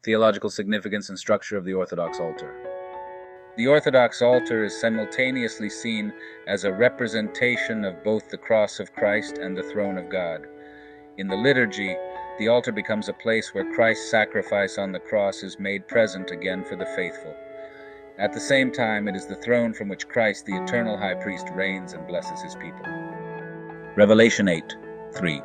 Theological significance and structure of the Orthodox altar. The Orthodox altar is simultaneously seen as a representation of both the cross of Christ and the throne of God. In the liturgy, the altar becomes a place where Christ's sacrifice on the cross is made present again for the faithful. At the same time, it is the throne from which Christ, the eternal high priest, reigns and blesses his people. Revelation 8:3.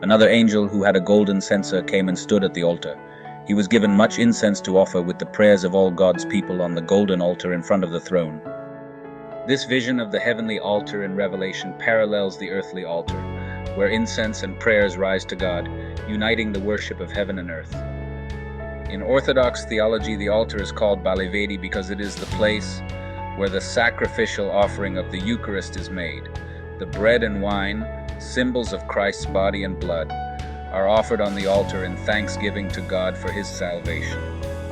Another angel who had a golden censer came and stood at the altar. He was given much incense to offer with the prayers of all God's people on the golden altar in front of the throne. This vision of the heavenly altar in Revelation parallels the earthly altar, where incense and prayers rise to God, uniting the worship of heaven and earth. In Orthodox theology, the altar is called Balivedi because it is the place where the sacrificial offering of the Eucharist is made. The bread and wine, symbols of Christ's body and blood, are offered on the altar in thanksgiving to God for his salvation.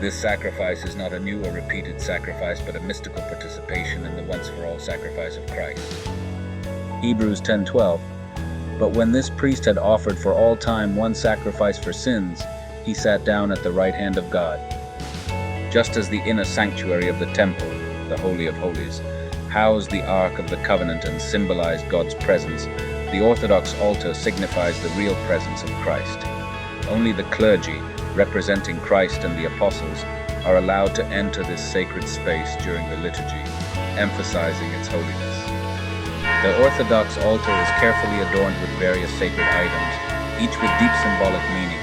This sacrifice is not a new or repeated sacrifice, but a mystical participation in the once-for-all sacrifice of Christ. Hebrews 10:12. But when this priest had offered for all time one sacrifice for sins, he sat down at the right hand of God. Just as the inner sanctuary of the temple, the Holy of Holies, housed the Ark of the Covenant and symbolized God's presence, the Orthodox altar signifies the real presence of Christ. Only the clergy, representing Christ and the apostles, are allowed to enter this sacred space during the liturgy, emphasizing its holiness. The Orthodox altar is carefully adorned with various sacred items, each with deep symbolic meaning.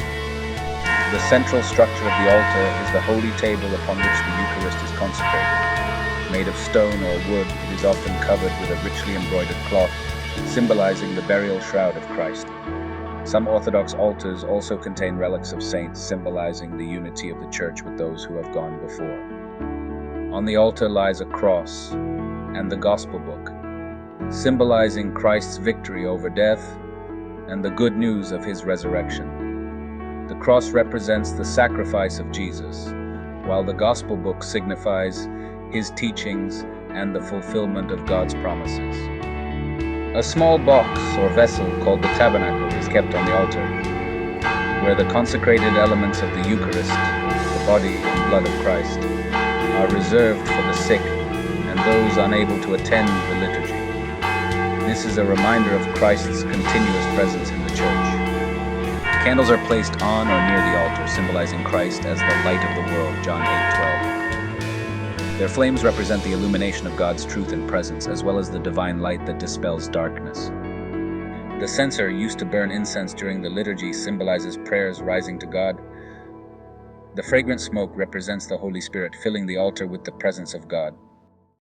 The central structure of the altar is the holy table upon which the Eucharist is consecrated. Made of stone or wood, it is often covered with a richly embroidered cloth, symbolizing the burial shroud of Christ. Some Orthodox altars also contain relics of saints, symbolizing the unity of the Church with those who have gone before. On the altar lies a cross and the Gospel book, symbolizing Christ's victory over death and the good news of his resurrection. The cross represents the sacrifice of Jesus, while the Gospel book signifies his teachings and the fulfillment of God's promises. A small box or vessel called the tabernacle is kept on the altar, where the consecrated elements of the Eucharist, the body and blood of Christ, are reserved for the sick and those unable to attend the liturgy. This is a reminder of Christ's continuous presence in the church. Candles are placed on or near the altar, symbolizing Christ as the light of the world, John 8:12. Their flames represent the illumination of God's truth and presence, as well as the divine light that dispels darkness. The censer, used to burn incense during the liturgy, symbolizes prayers rising to God. The fragrant smoke represents the Holy Spirit, filling the altar with the presence of God.